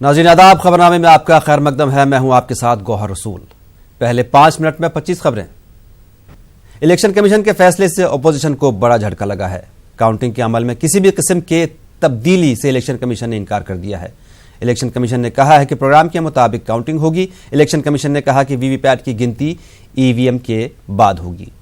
नाज़रीन आदाब, खबरनामे में आपका खैर मकदम है। मैं हूं आपके साथ गौहर रसूल। पहले 5 मिनट में 25 खबरें। इलेक्शन कमीशन के फैसले से अपोजिशन को बड़ा झटका लगा है। काउंटिंग के अमल में किसी भी किस्म के तब्दीली से इलेक्शन कमीशन ने इनकार कर दिया है। इलेक्शन कमीशन ने कहा है कि प्रोग्राम के मुताबिक काउंटिंग होगी। इलेक्शन कमीशन ने कहा कि वीवीपैट की गिनती ईवीएम के बाद होगी।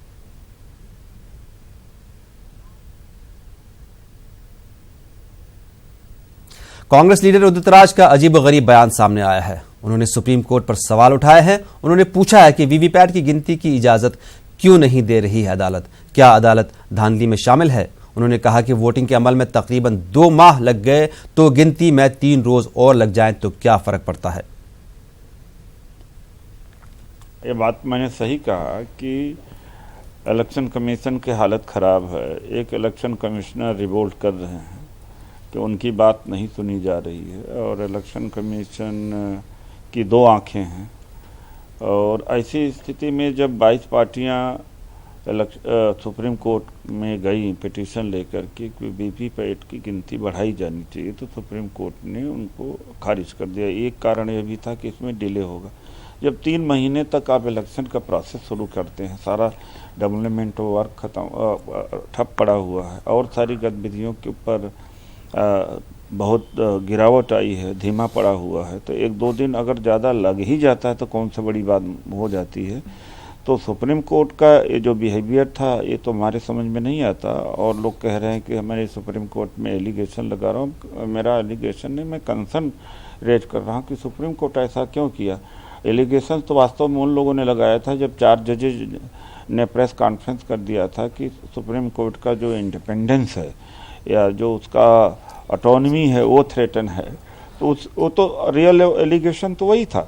कांग्रेस लीडर उदित राज का अजीबोगरीब बयान सामने आया है। उन्होंने सुप्रीम कोर्ट पर सवाल उठाए हैं। उन्होंने पूछा है कि वीवीपैट की गिनती की इजाजत क्यों नहीं दे रही है अदालत, क्या अदालत धांधली में शामिल है। उन्होंने कहा कि वोटिंग के अमल में तकरीबन 2 माह लग गए तो गिनती में 3 रोज और लग जाएं तो क्या फर्क पड़ता है। ये बात मैंने सही कहा कि इलेक्शन कमीशन की हालत खराब है। एक इलेक्शन कमिश्नर रिवोल्ट कर रहे हैं कि उनकी बात नहीं सुनी जा रही है और इलेक्शन कमीशन की 2 आंखें हैं। और ऐसी स्थिति में जब 22 पार्टियां सुप्रीम कोर्ट में गई पिटीशन लेकर के कि वीवीपैट की गिनती बढ़ाई जानी चाहिए, तो सुप्रीम कोर्ट ने उनको खारिज कर दिया। एक कारण यह भी था कि इसमें डिले होगा। जब 3 महीने तक आप इलेक्शन का प्रोसेस शुरू करते हैं, सारा डेवलपमेंट वर्क खत्म ठप पड़ा हुआ है और सारी गतिविधियों के ऊपर बहुत गिरावट आई है, धीमा पड़ा हुआ है, तो 1-2 दिन अगर ज़्यादा लग ही जाता है तो कौन सा बड़ी बात हो जाती है। तो सुप्रीम कोर्ट का ये जो बिहेवियर था ये तो हमारे समझ में नहीं आता। और लोग कह रहे हैं कि मैं सुप्रीम कोर्ट में एलिगेशन लगा रहा हूँ। मेरा एलिगेशन नहीं, मैं कंसर्न रेज कर रहा हूँ कि सुप्रीम कोर्ट ऐसा क्यों किया। एलिगेशन तो वास्तव में उन लोगों ने लगाया था जब 4 जजेज ने प्रेस कॉन्फ्रेंस कर दिया था कि सुप्रीम कोर्ट का जो इंडिपेंडेंस है या जो उसका ऑटोनमी है वो थ्रेटन है। तो वो तो रियल एलिगेशन तो वही था।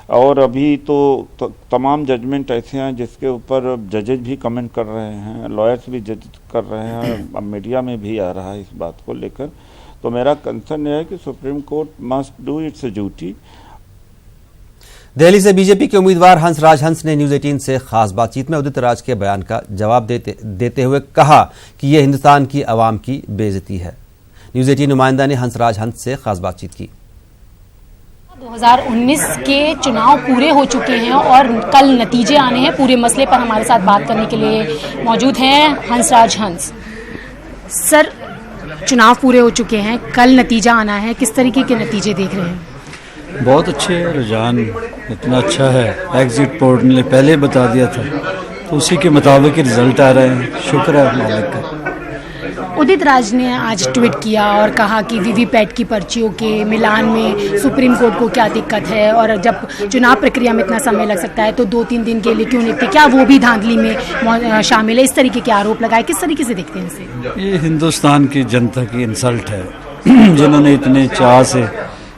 और अभी तो तमाम जजमेंट ऐसे हैं जिसके ऊपर जजेज भी कमेंट कर रहे हैं, लॉयर्स भी जज कर रहे हैं, अब मीडिया में भी आ रहा है इस बात को लेकर। तो मेरा कंसर्न यह है कि supreme court must do it's duty. Delhi से बीजेपी के उम्मीदवार हंसराज हंस ने न्यूज 18 से खास बातचीत में उदित राज के बयान का जवाब देते हुए कहा कि यह हिंदुस्तान की आवाम की बेइज्जती है। न्यूज 18 नुमाइंदा ने हंसराज हंस से खास बातचीत की। 2019 के चुनाव पूरे हो चुके हैं और कल नतीजे आने हैं। पूरे मसले पर हमारे साथ बात करने के लिए मौजूद हैं हंसराज हंस। सर, चुनाव पूरे हो चुके हैं, कल नतीजा आना है, किस तरीके के नतीजे देख रहे हैं? बहुत अच्छे है, रुझान इतना अच्छा है। एग्जिट पोल ने पहले बता दिया था तो उसी के मुताबिक रिजल्ट आ रहे हैं। शुक्र है मालिक का। उदित राज ने आज ट्वीट किया और कहा कि वीवीपैट की पर्चियों के मिलान में सुप्रीम कोर्ट को क्या दिक्कत है और जब चुनाव प्रक्रिया में इतना समय लग सकता है तो 2-3 दिन के लिए क्यों निकले, क्या वो भी धांधली में शामिल है। इस तरीके के आरोप लगाए, किस तरीके से देखते हैं इसे? ये हिंदुस्तान की जनता की इंसल्ट है जिन्होंने इतने चाह से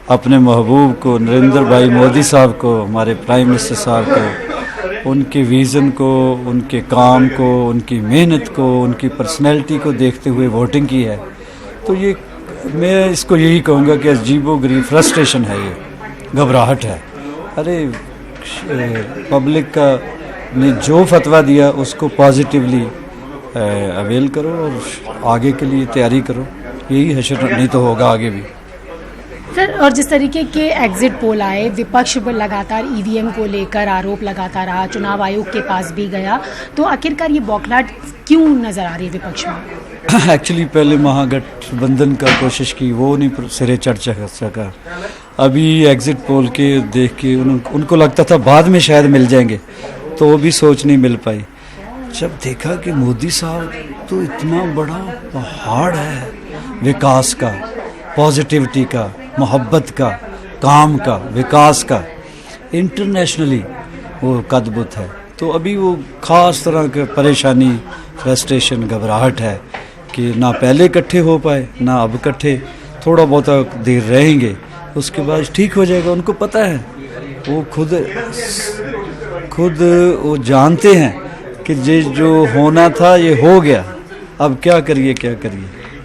अपने महबूब को, नरेंद्र भाई मोदी साहब को, हमारे प्राइम मिनिस्टर साहब को, उनके विज़न को, उनके काम को, उनकी मेहनत को, उनकी पर्सनैलिटी को देखते हुए वोटिंग की है। तो ये मैं इसको यही कहूँगा कि अजीबोगरीब फ्रस्ट्रेशन है, ये घबराहट है। अरे पब्लिक का ने जो फतवा दिया उसको पॉजिटिवली अवेल करो और आगे के लिए तैयारी करो। यही हशर नहीं तो होगा आगे भी। सर, और जिस तरीके के एग्जिट पोल आए, विपक्ष लगातार ईवीएम को लेकर आरोप लगाता रहा, चुनाव आयोग के पास भी गया, तो आखिरकार ये बौखलाहट क्यों नजर आ रही है विपक्ष में? एक्चुअली पहले महागठबंधन का कोशिश की, वो नहीं सिरे चढ़ सका। अभी एग्जिट पोल के देख के उनको लगता था बाद में शायद मिल जाएंगे, तो वो भी सोच नहीं मिल पाई। जब देखा कि मोदी साहब तो इतना बड़ा पहाड़ है विकास का, पॉजिटिविटी का, मोहब्बत का, काम का, विकास का, इंटरनेशनली वो कदबुत है, तो अभी वो ख़ास तरह की परेशानी, फ्रस्ट्रेशन, घबराहट है कि ना पहले इकट्ठे हो पाए ना अब इकट्ठे। थोड़ा बहुत देर रहेंगे उसके बाद ठीक हो जाएगा। उनको पता है, वो खुद वो जानते हैं कि ये जो होना था ये हो गया, अब क्या करिए।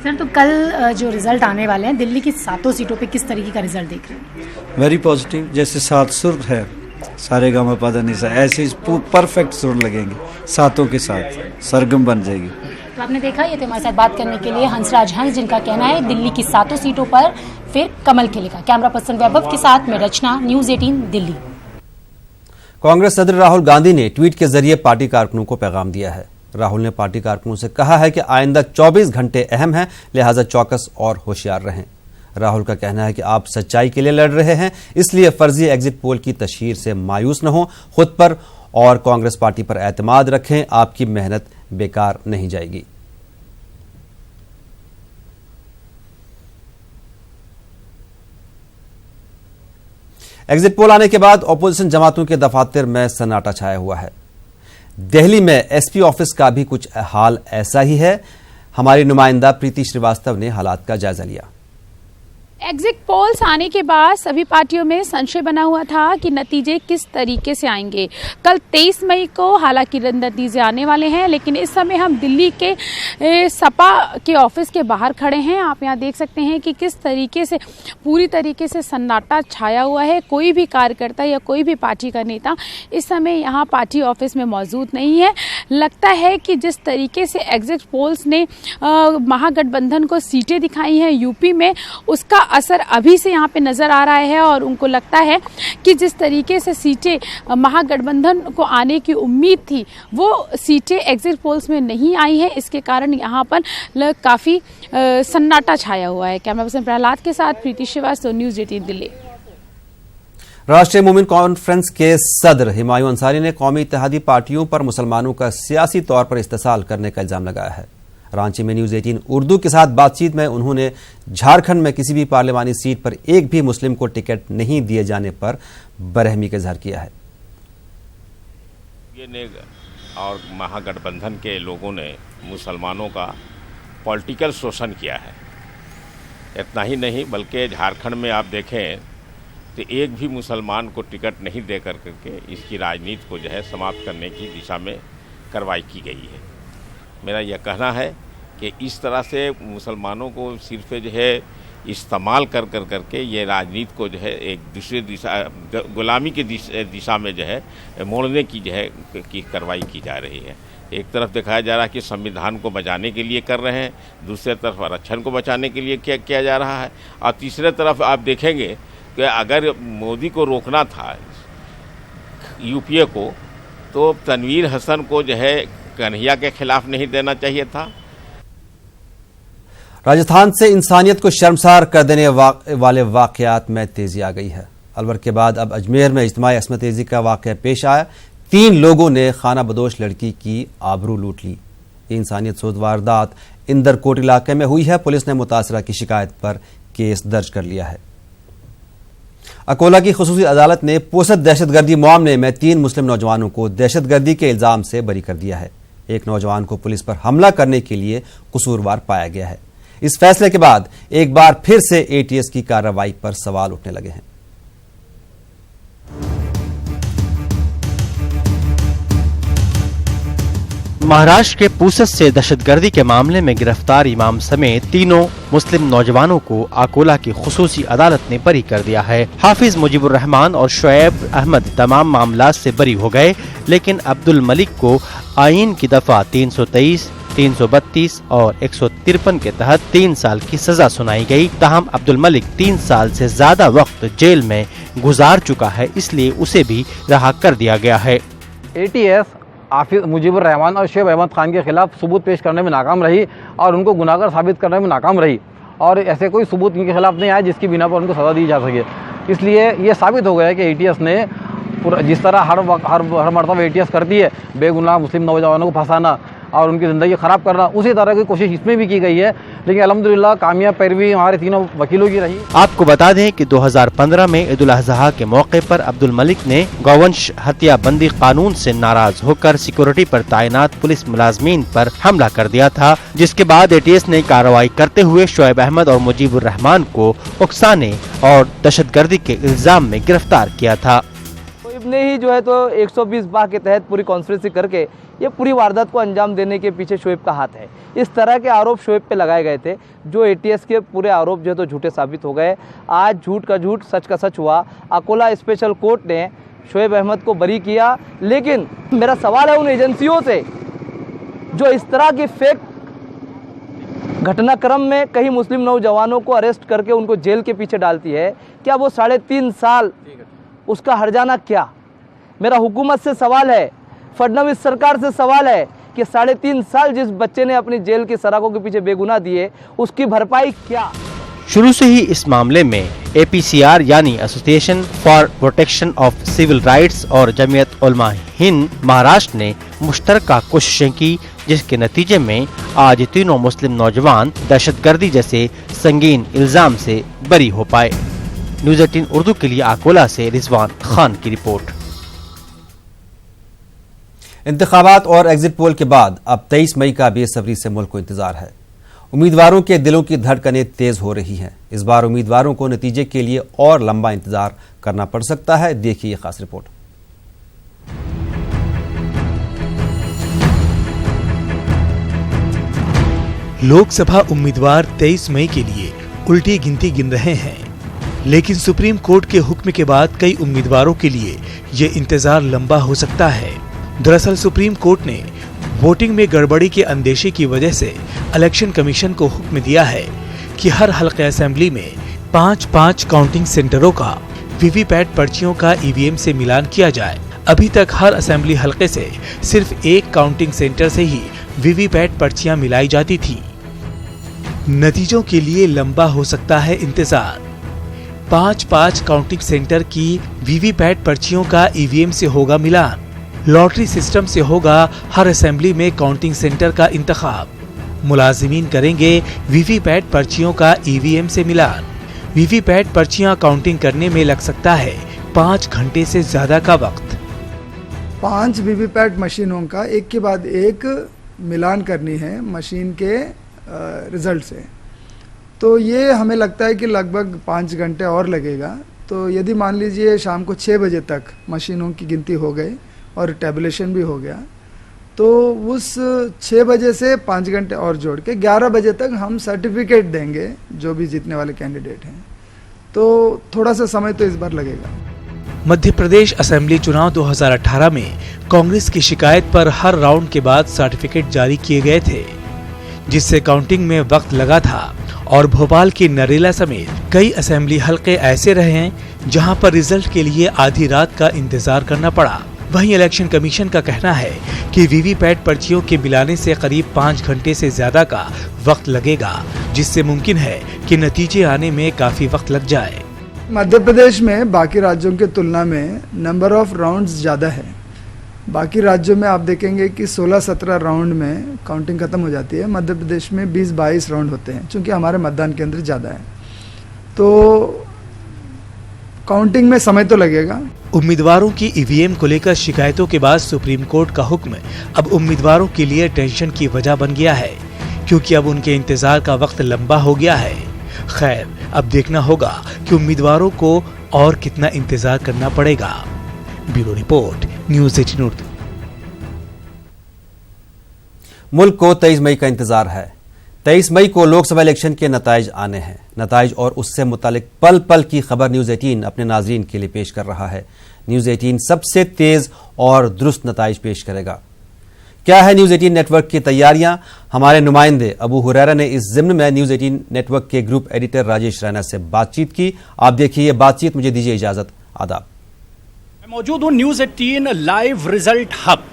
सर, तो कल जो रिजल्ट आने वाले हैं, दिल्ली की 7 सीटों पे किस तरीके का रिजल्ट देख रहे हैं? Very positive. जैसे 7 सुर है, सारे गामा पा धा नि सा, ऐसे परफेक्ट सुर लगेंगे, 7 के साथ सरगम बन जाएगी। तो आपने देखा, ये थे हमारे साथ बात करने के लिए हंसराज हंस, जिनका कहना है दिल्ली की 7 सीटों पर फिर कमल खिलेगा। कैमरा पर्सन वैभव के साथ मैं रचना, न्यूज़ 18 दिल्ली। कांग्रेस सदर राहुल गांधी ने ट्वीट के जरिए पार्टी कारकुनों को पैगाम दिया है। राहुल ने पार्टी कारकुनों से कहा है कि आइंदा 24 घंटे अहम हैं, लिहाजा चौकस और होशियार रहें। राहुल का कहना है कि आप सच्चाई के लिए लड़ रहे हैं, इसलिए फर्जी एग्जिट पोल की तशहीर से मायूस न हो, खुद पर और कांग्रेस पार्टी पर एतमाद रखें, आपकी मेहनत बेकार नहीं जाएगी। एग्जिट पोल आने के बाद अपोजिशन जमातों के दफातर में सन्नाटा छाया हुआ है। दिल्ली में एसपी ऑफिस का भी कुछ हाल ऐसा ही है। हमारी नुमाइंदा प्रीति श्रीवास्तव ने हालात का जायजा लिया। एग्जिट पोल्स आने के बाद सभी पार्टियों में संशय बना हुआ था कि नतीजे किस तरीके से आएंगे। कल 23 मई को हालांकि नतीजे आने वाले हैं, लेकिन इस समय हम दिल्ली के सपा के ऑफिस के बाहर खड़े हैं। आप यहां देख सकते हैं कि किस तरीके से पूरी तरीके से सन्नाटा छाया हुआ है। कोई भी कार्यकर्ता या कोई भी पार्टी का नेता इस समय यहाँ पार्टी ऑफिस में मौजूद नहीं है। लगता है कि जिस तरीके से एग्जिट पोल्स ने महागठबंधन को सीटें दिखाई हैं यूपी में, उसका असर अभी से यहाँ पे नजर आ रहा है और उनको लगता है कि जिस तरीके से सीटें महागठबंधन को आने की उम्मीद थी, वो सीटें एग्जिट पोल्स में नहीं आई हैं। इसके कारण यहाँ पर काफी सन्नाटा छाया हुआ है। कैमरा पर्सन प्रहलाद के साथ प्रीति श्रीवास्तव, न्यूज़ 18 दिल्ली। राष्ट्रीय मूवमेंट कॉन्फ्रेंस के सदर हुमायूं अंसारी ने कौमी इत्तेहादी पार्टियों पर मुसलमानों का सियासी तौर पर इस्तेसाल करने का इल्जाम लगाया है। रांची में न्यूज़ 18 उर्दू के साथ बातचीत में उन्होंने झारखंड में किसी भी पार्लिमानी सीट पर एक भी मुस्लिम को टिकट नहीं दिए जाने पर बरहमी का इजहार किया है। ये और महागठबंधन के लोगों ने मुसलमानों का पॉलिटिकल शोषण किया है। इतना ही नहीं बल्कि झारखंड में आप देखें तो एक भी मुसलमान को टिकट नहीं दे करके इसकी राजनीति को जो है समाप्त करने की दिशा में कार्रवाई की गई है। मेरा यह कहना है कि इस तरह से मुसलमानों को सिर्फ जो है इस्तेमाल कर करके ये राजनीति को जो है एक दूसरे दिशा गुलामी की दिशा में जो है मोड़ने की जो है की कार्रवाई की जा रही है। एक तरफ दिखाया जा रहा है कि संविधान को बचाने के लिए कर रहे हैं, दूसरे तरफ आरक्षण को बचाने के लिए क्या किया जा रहा है, और तीसरे तरफ आप देखेंगे कि अगर मोदी को रोकना था यूपीए को, तो तनवीर हसन को जो है कन्हैया के खिलाफ नहीं देना चाहिए था। राजस्थान से इंसानियत को शर्मसार कर देने वाले वाकयात में तेजी आ गई है। अलवर के बाद अब अजमेर में इज्तिमाई अस्मत तेजी का वाकया पेश आया। 3 लोगों ने खाना बदोश लड़की की आबरू लूट ली। ये इंसानियत सोज वारदात इंदरकोट इलाके में हुई है। पुलिस ने मुतासरा की शिकायत पर केस दर्ज कर लिया है। अकोला की खुसूसी अदालत ने पोसत दहशतगर्दी मामले में 3 मुस्लिम नौजवानों को दहशतगर्दी के इल्जाम से बरी कर दिया है। एक नौजवान को पुलिस पर हमला करने के लिए कसूरवार पाया गया है। इस फैसले के बाद एक बार फिर से एटीएस की कार्रवाई पर सवाल उठने लगे हैं। महाराष्ट्र के पूसत से दहशतगर्दी के मामले में गिरफ्तार इमाम समेत 3 मुस्लिम नौजवानों को अकोला की खुसूसी अदालत ने बरी कर दिया है। हाफिज मुजीबुर रहमान और शोएब अहमद तमाम मामलात से बरी हो गए, लेकिन अब्दुल मलिक को आईन की दफा 323, 332 और 153 के तहत 3 साल की सजा सुनाई गई। ताहम अब्दुल मलिक 3 साल से ज्यादा वक्त जेल में गुजार चुका है, इसलिए उसे भी रहा कर दिया गया है। एटीएस हाफिज मुजीबुर रहमान और शोएब अहमद खान के खिलाफ सबूत पेश करने में नाकाम रही और उनको गुनाहगार साबित करने में नाकाम रही, और ऐसे कोई सबूत इनके खिलाफ नहीं आया जिसकी बिना पर उनको सजा दी जा सके। इसलिए ये साबित हो गया है कि एटीएस ने जिस तरह हर मरतबा एटीएस करती है बेगुनाह मुस्लिम नौजवानों को फंसाना और उनकी ज़िंदगी ख़राब करना, उसी तरह की कोशिश इसमें भी की गई है। लेकिन अल्हम्दुलिल्लाह कामयाब पैरवी हमारे 3 वकीलों की रही। आपको बता दें कि 2015 में ईद उल अज़हा के मौके पर अब्दुल मलिक ने गौवंश हत्या बंदी कानून से नाराज होकर सिक्योरिटी पर तैनात पुलिस मुलाजमीन पर हमला कर दिया था, जिसके बाद एटीएस ने कार्रवाई करते हुए शोएब अहमद और मुजीबुर रहमान को उकसाने और दहशतगर्दी के इल्जाम में गिरफ्तार किया था। ने ही जो है तो 120 बाग के तहत पूरी कॉन्स्पिरेसी करके ये पूरी वारदात को अंजाम देने के पीछे शोएब का हाथ है। इस तरह के आरोप शोएब पे लगाए गए थे, जो एटीएस के पूरे आरोप जो है तो झूठे साबित हो गए। आज झूठ का झूठ सच का सच हुआ। अकोला स्पेशल कोर्ट ने शोएब अहमद को बरी किया, लेकिन मेरा सवाल है उन एजेंसियों से जो इस तरह की फेक घटनाक्रम में कई मुस्लिम नौजवानों को अरेस्ट करके उनको जेल के पीछे डालती है, क्या वो 3.5 साल उसका हर्जाना क्या? मेरा हुकूमत से सवाल है, फडणवीस सरकार से सवाल है कि 3.5 साल जिस बच्चे ने अपनी जेल की सलाखों के पीछे बेगुनाह दिए, उसकी भरपाई क्या? शुरू से ही इस मामले में APCR यानी association for protection of civil rights और जमीयत उलमा हिंद महाराष्ट्र ने मुश्तरका कोशिशें की, जिसके नतीजे में आज तीनों मुस्लिम नौजवान दहशतगर्दी जैसे संगीन इल्जाम से बरी हो पाए। न्यूज़ 18 उर्दू के लिए अकोला से रिजवान खान की रिपोर्ट। इंतखाबात और एग्जिट पोल के बाद अब 23 मई का बेसब्री से मुल्क को इंतजार है। उम्मीदवारों के दिलों की धड़कनें तेज हो रही हैं। इस बार उम्मीदवारों को नतीजे के लिए और लंबा इंतजार करना पड़ सकता है। देखिए ये खास रिपोर्ट। लोकसभा उम्मीदवार 23 मई के लिए उल्टी गिनती गिन रहे हैं, लेकिन सुप्रीम कोर्ट के हुक्म के बाद कई उम्मीदवारों के लिए ये इंतजार लंबा हो सकता है। दरअसल सुप्रीम कोर्ट ने वोटिंग में गड़बड़ी के अंदेशे की वजह से इलेक्शन कमीशन को हुक्म दिया है कि हर हल्के असेंबली में 5-5 काउंटिंग सेंटरों का वीवीपैट पर्चियों का ईवीएम से मिलान किया जाए। अभी तक हर असेंबली हल्के से सिर्फ एक काउंटिंग सेंटर से ही वीवीपैट पर्चियां मिलाई जाती थी। नतीजों के लिए लंबा हो सकता है इंतजार। 5-5 काउंटिंग सेंटर की वीवीपैट पर्चियों का ईवीएम से होगा मिलान। लॉटरी सिस्टम से होगा हर असेंबली में काउंटिंग सेंटर का इंतखाब। मुलाजिमीन करेंगे वीवीपैट पर्चियों का ईवीएम से मिलान। वीवीपैट पर्चियां काउंटिंग करने में लग सकता है 5 घंटे से ज्यादा का वक्त। 5 वीवीपैट मशीनों का एक के बाद एक मिलान करनी है मशीन के रिजल्ट से, तो ये हमें लगता है कि लगभग 5 घंटे और लगेगा। तो यदि मान लीजिए शाम को 6 बजे तक मशीनों की गिनती हो गई और टैबुलेशन भी हो गया, तो उस 6 बजे से 5 घंटे और जोड़ के 11 बजे तक हम सर्टिफिकेट देंगे जो भी जीतने वाले कैंडिडेट हैं। तो थोड़ा सा समय तो इस बार लगेगा। मध्य प्रदेश असेंबली चुनाव 2018 में कांग्रेस की शिकायत पर हर राउंड के बाद सर्टिफिकेट जारी किए गए थे, जिससे काउंटिंग में वक्त लगा था। और भोपाल की नरेला समेत कई असेंबली हलके ऐसे रहे हैं जहां पर रिजल्ट के लिए आधी रात का इंतजार करना पड़ा। वहीं इलेक्शन कमीशन का कहना है कि वीवीपैट पर्चियों के मिलाने से करीब 5 घंटे से ज्यादा का वक्त लगेगा, जिससे मुमकिन है कि नतीजे आने में काफी वक्त लग जाए। मध्य प्रदेश में बाकी राज्यों की तुलना में नंबर ऑफ राउंड्स ज़्यादा है। बाकी राज्यों में आप देखेंगे कि 16-17 राउंड में काउंटिंग खत्म हो जाती है। मध्य प्रदेश में 20-22 राउंड होते हैं, क्योंकि हमारे मतदान केंद्र ज़्यादा है, तो काउंटिंग में समय तो लगेगा। उम्मीदवारों की ईवीएम को लेकर शिकायतों के बाद सुप्रीम कोर्ट का हुक्म अब उम्मीदवारों के लिए टेंशन की वजह बन गया है, क्योंकि अब उनके इंतजार का वक्त लंबा हो गया है। खैर, अब देखना होगा कि उम्मीदवारों को और कितना इंतजार करना पड़ेगा। Bureau report, news 18 Urdu. मुल्क को 23 मई का इंतजार है। 23 मई को लोकसभा इलेक्शन के नताइज आने हैं। नताइज और उससे मुतालिक पल पल की खबर न्यूज़ 18 अपने नाजरीन के लिए पेश कर रहा है। न्यूज़ 18 सबसे तेज और दुरुस्त नताइज पेश करेगा। क्या है न्यूज़ 18 नेटवर्क की तैयारियां? हमारे नुमाइंदे अबू हुरैरा ने इस ज़िम्न में न्यूज़ 18 नेटवर्क के ग्रुप एडिटर राजेश रैना से बातचीत की। आप देखिए ये बातचीत। मुझे दीजिए इजाजत। आदाब। मैं मौजूद हूं न्यूज़ 18 लाइव रिजल्ट हब,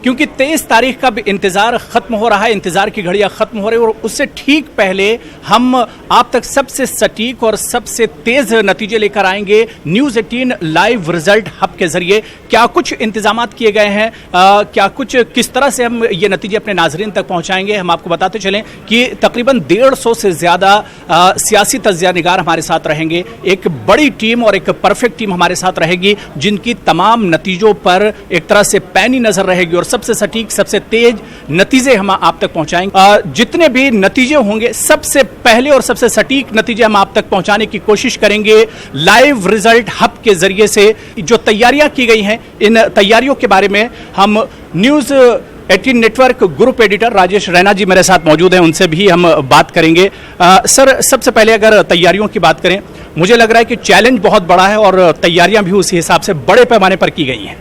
क्योंकि 23 तारीख का भी इंतजार खत्म हो रहा है, इंतजार की घड़ियां खत्म हो रही है और उससे ठीक पहले हम आप तक सबसे सटीक और सबसे तेज नतीजे लेकर आएंगे न्यूज़ 18 लाइव रिजल्ट हब के जरिए। क्या कुछ इंतजामात किए गए हैं, क्या कुछ किस तरह से हम ये नतीजे अपने नाजरीन तक पहुंचाएंगे, हम आपको बताते चलें कि तकरीबन 150 से ज्यादा सियासी तज्जिया निगार हमारे साथ रहेंगे। एक बड़ी टीम और एक परफेक्ट टीम हमारे साथ रहेगी, जिनकी तमाम नतीजों पर एक तरह से पैनी नजर रहेगी और सबसे सटीक सबसे तेज नतीजे हम आप तक पहुंचाएंगे। जितने भी नतीजे होंगे सबसे पहले और सबसे सटीक नतीजे हम आप तक पहुंचाने की कोशिश करेंगे लाइव रिजल्ट हब के जरिए से। जो तैयारियां की गई हैं, इन तैयारियों के बारे में हम news 18 network group editor Rajesh Raina ji मेरे साथ मौजूद हैं, उनसे भी हम बात करेंगे। सर, सबसे पहले अगर तैयारियों की बात करें, मुझे लग रहा है कि चैलेंज बहुत बड़ा है और तैयारियां भी उसी हिसाब से बड़े पैमाने पर की गई हैं।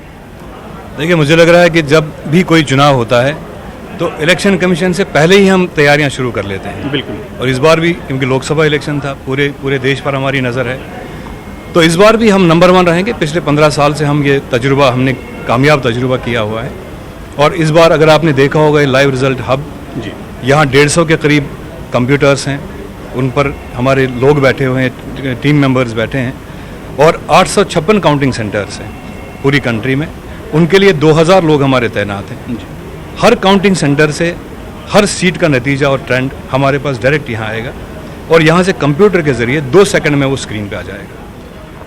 देखिए, मुझे लग रहा है कि जब भी कोई चुनाव होता है तो इलेक्शन कमीशन से पहले ही हम तैयारियां शुरू कर लेते हैं। बिल्कुल। और इस बार भी क्योंकि लोकसभा इलेक्शन था, पूरे देश पर हमारी नज़र है, तो इस बार भी हम नंबर 1 रहेंगे। पिछले 15 साल से हमने कामयाब तजुर्बा किया हुआ है। और इस बार अगर आपने देखा होगा लाइव रिजल्ट हब, यहाँ 150 के करीब कंप्यूटर्स हैं, उन पर हमारे लोग बैठे हुए हैं, टीम मेंबर्स बैठे हैं, और 856 काउंटिंग सेंटर्स हैं पूरी कंट्री में। उनके लिए 2000 लोग हमारे तैनात हैं। हर काउंटिंग सेंटर से हर सीट का नतीजा और ट्रेंड हमारे पास डायरेक्ट यहाँ आएगा, और यहाँ से कंप्यूटर के जरिए 2 सेकंड में वो स्क्रीन पे आ जाएगा।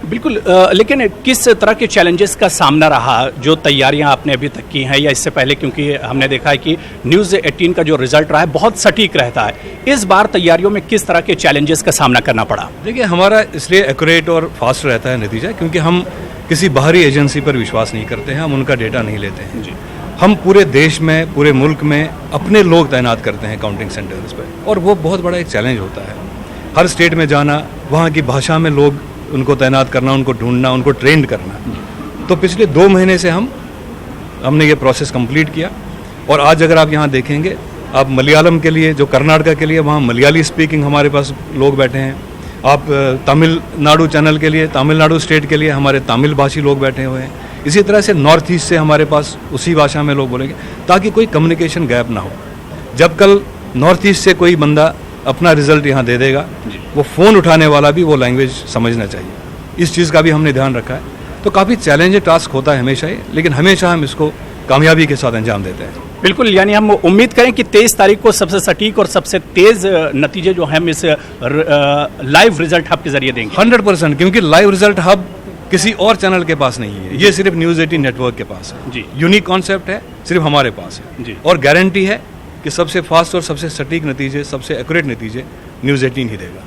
बिल्कुल। लेकिन किस तरह के चैलेंजेस का सामना रहा जो तैयारियां आपने अभी तक की हैं, या इससे पहले, क्योंकि हमने देखा है कि न्यूज़ 18 का जो रिजल्ट रहा है बहुत सटीक रहता है, इस बार तैयारियों में किस तरह के चैलेंजेस का सामना करना पड़ा? देखिए, हमारा इसलिए एक्यूरेट और फास्ट रहता है नतीजा, क्योंकि हम किसी बाहरी एजेंसी पर विश्वास नहीं करते हैं, हम उनका डेटा नहीं लेते हैं जी। हम पूरे देश में, पूरे मुल्क में अपने लोग तैनात करते हैं काउंटिंग सेंटर्स पर, और वो बहुत बड़ा एक चैलेंज होता है। हर स्टेट में जाना, वहाँ की भाषा में लोग उनको तैनात करना, उनको ढूंढना, उनको ट्रेंड करना। तो पिछले 2 महीने से हमने ये प्रोसेस कंप्लीट किया। और आज अगर आप यहाँ देखेंगे, आप मलयालम के लिए, जो कर्नाटका के लिए, वहाँ मलयाली स्पीकिंग हमारे पास लोग बैठे हैं। आप तमिलनाडु चैनल के लिए, तमिलनाडु स्टेट के लिए हमारे तमिल भाषी लोग बैठे हुए हैं। इसी तरह से नॉर्थ ईस्ट से हमारे पास उसी भाषा में लोग बोलेंगे, ताकि कोई कम्युनिकेशन गैप ना हो। जब कल नॉर्थ ईस्ट से कोई बंदा अपना रिजल्ट यहाँ दे देगा, वो फ़ोन उठाने वाला भी वो लैंग्वेज समझना चाहिए। इस चीज़ का भी हमने ध्यान रखा है। तो काफ़ी चैलेंजिंग टास्क होता है हमेशा ही, लेकिन हमेशा हम इसको कामयाबी के साथ अंजाम देते हैं। बिल्कुल। यानी हम उम्मीद करें कि 23 तारीख को सबसे सटीक और सबसे तेज नतीजे जो हम इस लाइव रिजल्ट हब के जरिए देंगे। 100%, क्योंकि लाइव रिजल्ट हब किसी और चैनल के पास नहीं है, ये सिर्फ न्यूज़ 18 नेटवर्क के पास है जी। यूनिक कॉन्सेप्ट है, सिर्फ हमारे पास है जी। और गारंटी है कि सबसे फास्ट और सबसे सटीक नतीजे, सबसे एक्यूरेट नतीजे न्यूज़ 18 ही देगा।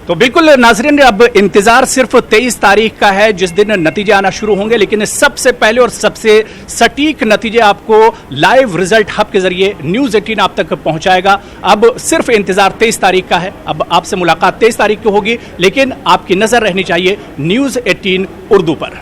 तो बिल्कुल नाज़रीन, अब इंतजार सिर्फ 23 तारीख का है, जिस दिन नतीजे आना शुरू होंगे, लेकिन सबसे पहले और सबसे सटीक नतीजे आपको लाइव रिजल्ट हब के जरिए न्यूज़ 18 आप तक पहुंचाएगा। अब सिर्फ इंतजार 23 तारीख का है। अब आपसे मुलाकात 23 तारीख को होगी, लेकिन आपकी नजर रहनी चाहिए न्यूज़ 18 उर्दू पर।